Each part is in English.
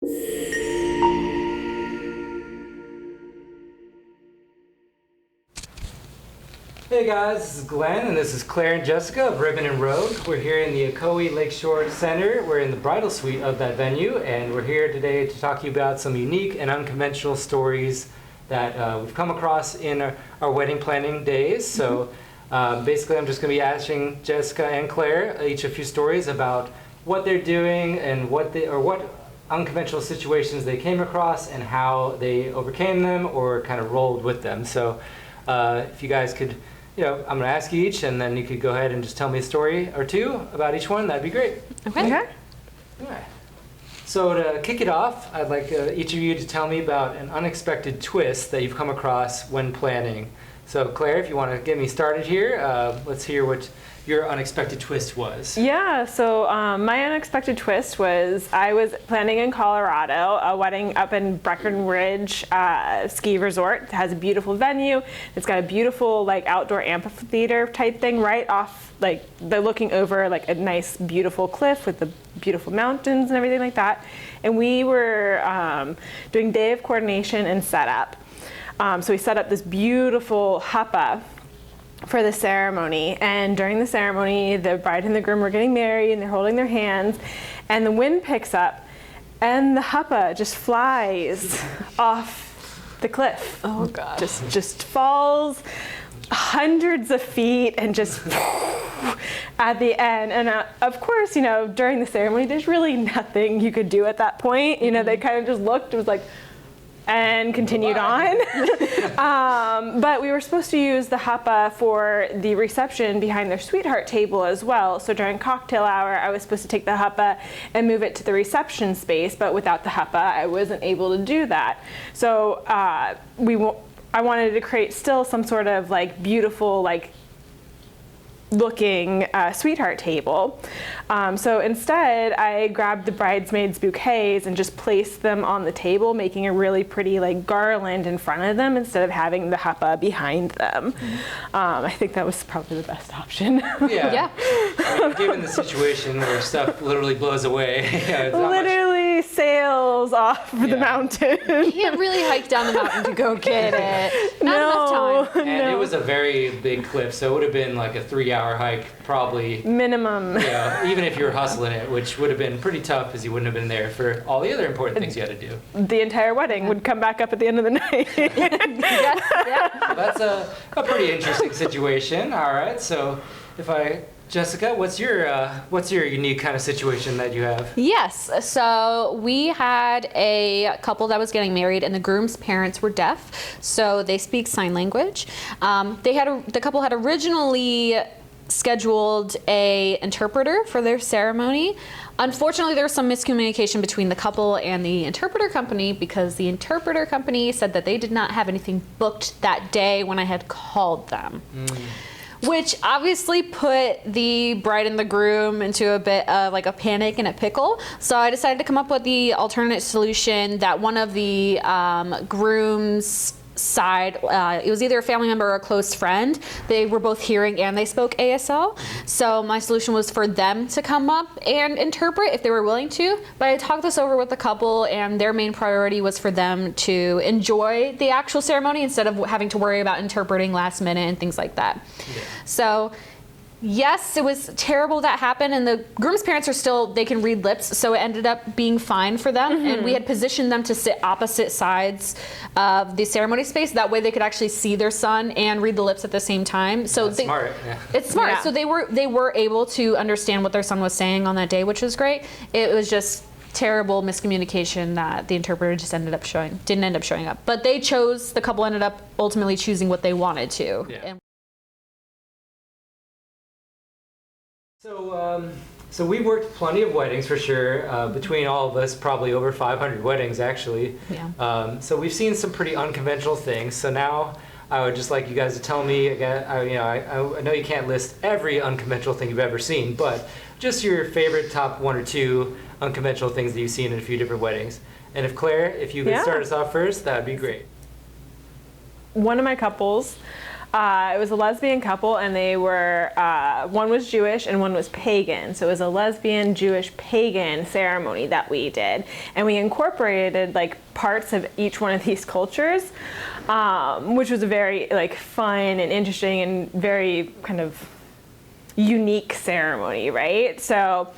Hey guys, this is Glenn and this is Claire and Jessica of Ribbon and Rogue. We're here in the Ocoee Lakeshore Center. We're in the bridal suite of that venue, and we're here today to talk to you about some unique and unconventional stories that we've come across in our wedding planning days. So basically I'm just going to be asking Jessica and Claire each a few stories about what they're doing and what unconventional situations they came across and how they overcame them or kind of rolled with them. So if you guys could, I'm going to ask you each, and then you could go ahead and just tell me a story or two about each one. That'd be great. Okay. All right. So to kick it off, I'd like each of you to tell me about an unexpected twist that you've come across when planning. So Claire, if you want to get me started here, let's hear what your unexpected twist was. Yeah, so my unexpected twist was I was planning in Colorado, a wedding up in Breckenridge ski resort. It has a beautiful venue. It's got a beautiful outdoor amphitheater type thing right off, they're looking over a nice beautiful cliff with the beautiful mountains and everything like that. And we were doing day of coordination and setup. So we set up this beautiful huppah for the ceremony, and during the ceremony the bride and the groom were getting married and they're holding their hands, and the wind picks up and the huppah just flies off the cliff. Oh god. Just falls hundreds of feet and just at the end. And of course, during the ceremony there's really nothing you could do at that point. They kind of just looked, it was like, and continued on. But we were supposed to use the huppah for the reception behind their sweetheart table as well. So during cocktail hour, I was supposed to take the huppah and move it to the reception space, but without the huppah, I wasn't able to do that. So I wanted to create still some sort of beautiful, looking sweetheart table. So instead I grabbed the bridesmaids' bouquets and just placed them on the table, making a really pretty garland in front of them instead of having the huppah behind them. I think that was probably the best option. Yeah. I mean, given the situation where stuff literally blows away. Literally sails off the mountain. You can't really hike down the mountain to go get it. Not enough time. And it was a very big cliff, so it would have been like a 3-hour hike probably. Minimum. Yeah, even if you were hustling it, which would have been pretty tough because you wouldn't have been there for all the other important things you had to do. The entire wedding would come back up at the end of the night. Yeah. That's a pretty interesting situation. All right, so Jessica, what's your unique kind of situation that you have? Yes, so we had a couple that was getting married, and the groom's parents were deaf, so they speak sign language. The couple had originally scheduled a interpreter for their ceremony. Unfortunately, there was some miscommunication between the couple and the interpreter company, because the interpreter company said that they did not have anything booked that day when I had called them. Which obviously put the bride and the groom into a bit of a panic and a pickle. So I decided to come up with the alternate solution that one of the groom's side, it was either a family member or a close friend. They were both hearing and they spoke ASL. So my solution was for them to come up and interpret if they were willing to. But I talked this over with the couple, and their main priority was for them to enjoy the actual ceremony instead of having to worry about interpreting last minute and things like that. Yeah. So yes, it was terrible that happened, and the groom's parents they can read lips, so it ended up being fine for them. And we had positioned them to sit opposite sides of the ceremony space. That way they could actually see their son and read the lips at the same time. So That's smart. Yeah. It's smart. Yeah. So they were able to understand what their son was saying on that day, which was great. It was just terrible miscommunication that the interpreter just didn't end up showing up. But the couple ended up ultimately choosing what they wanted to. Yeah. So we worked plenty of weddings for sure. Between all of us, probably over 500 weddings actually. Yeah. So we've seen some pretty unconventional things. So now I would just like you guys to tell me again. I know you can't list every unconventional thing you've ever seen, but just your favorite top 1 or 2 unconventional things that you've seen in a few different weddings. And if Claire, if you could start us off first, that would be great. One of my couples, It was a lesbian couple, and they were, one was Jewish and one was pagan. So it was a lesbian, Jewish, pagan ceremony that we did. And we incorporated like parts of each one of these cultures, which was a very like fun and interesting and very kind of unique ceremony, right? So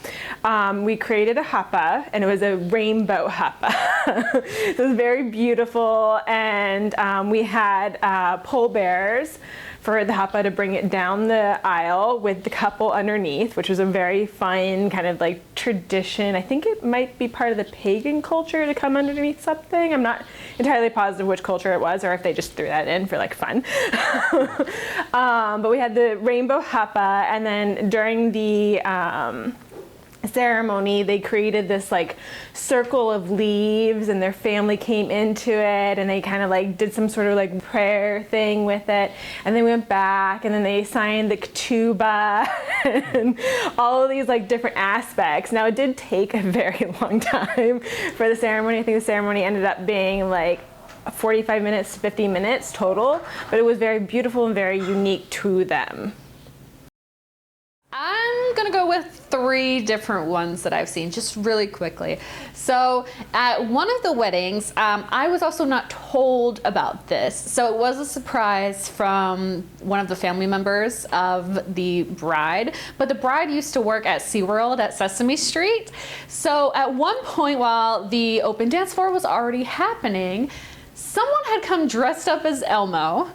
we created a hapa, and it was a rainbow hapa. It was very beautiful, and we had pole bearers for the hapa to bring it down the aisle with the couple underneath, which was a very fun kind of like tradition. I think it might be part of the pagan culture to come underneath something. I'm not entirely positive which culture it was, or if they just threw that in for like fun. But we had the rainbow hapa, and then during the ceremony, they created this like circle of leaves, and their family came into it, and they kind of like did some sort of like prayer thing with it, and they went back, and then they signed the ketubah and all of these like different aspects. Now, it did take a very long time for the ceremony. I think the ceremony ended up being like 45 minutes to 50 minutes total, but it was very beautiful and very unique to them. I'm gonna go with 3 different ones that I've seen, just really quickly. So at one of the weddings, I was also not told about this. So it was a surprise from one of the family members of the bride, but the bride used to work at SeaWorld at Sesame Street. So at one point while the open dance floor was already happening, someone had come dressed up as Elmo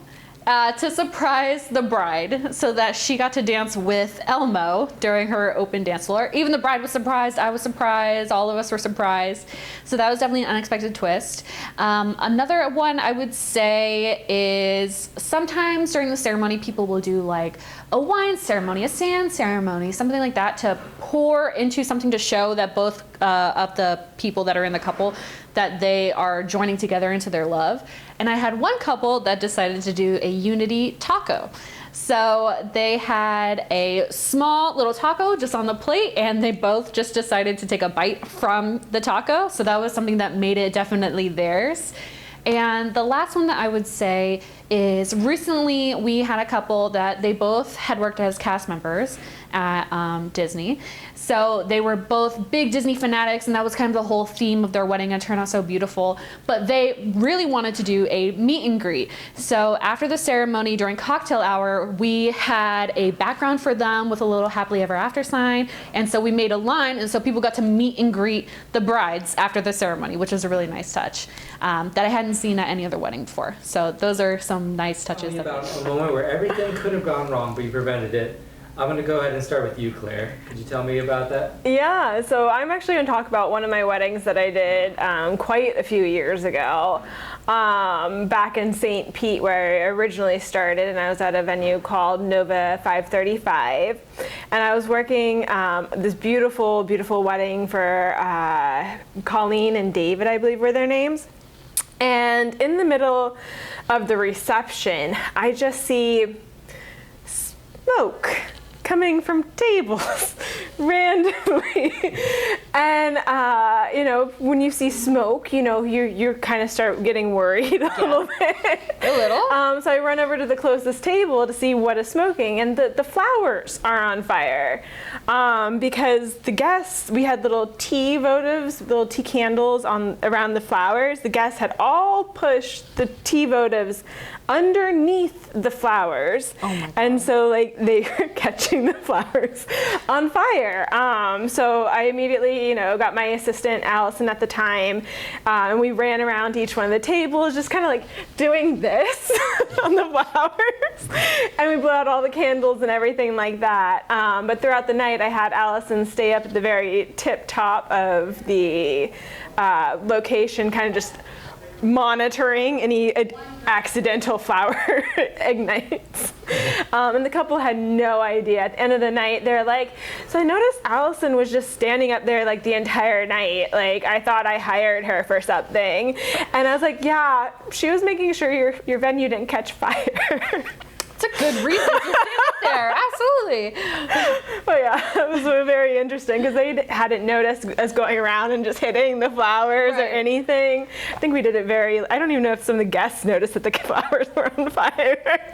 to surprise the bride so that she got to dance with Elmo during her open dance floor. Even the bride was surprised, I was surprised, all of us were surprised. So that was definitely an unexpected twist. Another one I would say is sometimes during the ceremony people will do like a wine ceremony, a sand ceremony, something like that to pour into something to show that both of the people that are in the couple that they are joining together into their love. And I had one couple that decided to do a unity taco. So they had a small little taco just on the plate, and they both just decided to take a bite from the taco. So that was something that made it definitely theirs. And the last one that I would say is recently we had a couple that they both had worked as cast members at Disney. So they were both big Disney fanatics, and that was kind of the whole theme of their wedding. It turned out so beautiful. But they really wanted to do a meet and greet. So after the ceremony, during cocktail hour, we had a background for them with a little happily ever after sign. And so we made a line, and so people got to meet and greet the brides after the ceremony, which was a really nice touch that I hadn't seen at any other wedding before. So those are some nice touches. Tell me about a moment where everything could have gone wrong, but you prevented it. I'm going to go ahead and start with you, Claire. Could you tell me about that? Yeah, so I'm actually going to talk about one of my weddings that I did quite a few years ago, back in St. Pete, where I originally started, and I was at a venue called Nova 535. And I was working this beautiful, beautiful wedding for Colleen and David, I believe were their names. And in the middle of the reception, I just see smoke coming from tables randomly. And you know, when you see smoke, you know, you kind of start getting worried a little bit. A little. So I run over to the closest table to see what is smoking, and the flowers are on fire. Because the guests, we had little tea votives, little tea candles around the flowers. The guests had all pushed the tea votives underneath the flowers. Oh my God. And so like they were catching the flowers on fire. So I immediately, you know, got my assistant Allison at the time, and we ran around to each one of the tables, just kind of like doing this on the flowers, and we blew out all the candles and everything like that. But throughout the night, I had Allison stay up at the very tip top of the location, kind of just monitoring any accidental flower ignites. And the couple had no idea. At the end of the night, they're like, so I noticed Allison was just standing up there like the entire night. Like, I thought I hired her for something. And I was like, yeah, she was making sure your venue didn't catch fire. It's a good reason to stand up there. Absolutely. But yeah, it was very interesting because they hadn't noticed us going around and just hitting the flowers or Right. anything. I think we did it I don't even know if some of the guests noticed that the flowers were on fire.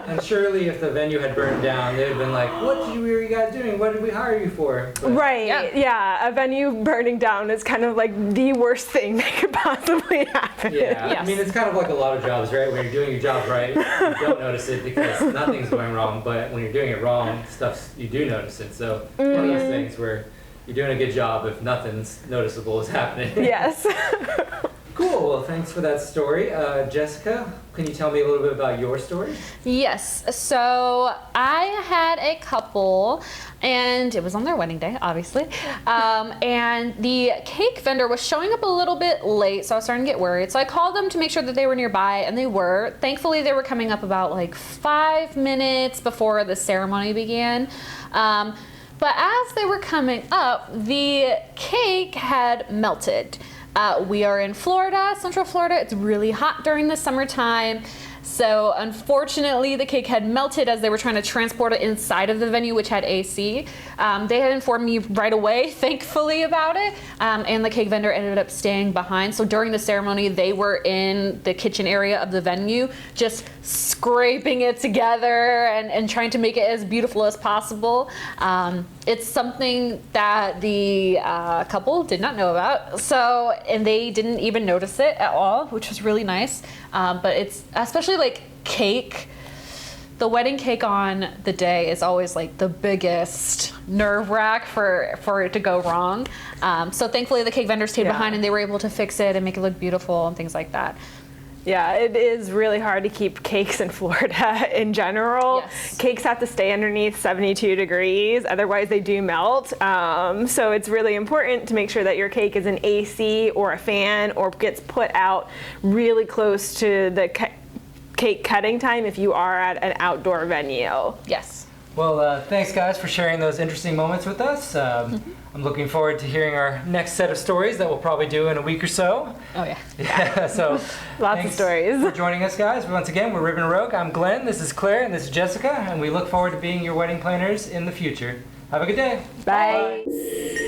And surely if the venue had burned down, they'd have been like, what were you guys doing? What did we hire you for? But Right, Yeah. yeah. A venue burning down is kind of like the worst thing that could possibly happen. Yeah, Yes. I mean, it's kind of like a lot of jobs, right? When you're doing your job right, you don't notice it because nothing's going wrong. But when you're doing it wrong, you do notice it. So one of those things where you're doing a good job if nothing's noticeable is happening. Yes. Cool. Well, thanks for that story. Jessica, can you tell me a little bit about your story? Yes. So I had a couple, and it was on their wedding day, obviously. And the cake vendor was showing up a little bit late, so I was starting to get worried. So I called them to make sure that they were nearby, and they were. Thankfully, they were coming up about like 5 minutes before the ceremony began. But as they were coming up, the cake had melted. We are in Florida, Central Florida. It's really hot during the summertime. So unfortunately, the cake had melted as they were trying to transport it inside of the venue, which had AC. They had informed me right away, thankfully, about it. And the cake vendor ended up staying behind. So during the ceremony, they were in the kitchen area of the venue, just scraping it together and trying to make it as beautiful as possible. It's something that the couple did not know about. And they didn't even notice it at all, which was really nice. But it's especially like cake. The wedding cake on the day is always like the biggest nerve wrack for it to go wrong. So thankfully the cake vendor stayed behind and they were able to fix it and make it look beautiful and things like that. Yeah, it is really hard to keep cakes in Florida in general. Yes. Cakes have to stay underneath 72 degrees, otherwise they do melt. So it's really important to make sure that your cake is an AC or a fan or gets put out really close to the cake cutting time if you are at an outdoor venue. Yes. Well, thanks guys for sharing those interesting moments with us. I'm looking forward to hearing our next set of stories that we'll probably do in a week or so. Oh yeah. Yeah, so Lots of thanks stories. for joining us, guys. Once again, we're Ribbon and Rogue. I'm Glenn, this is Claire, and this is Jessica, and we look forward to being your wedding planners in the future. Have a good day. Bye.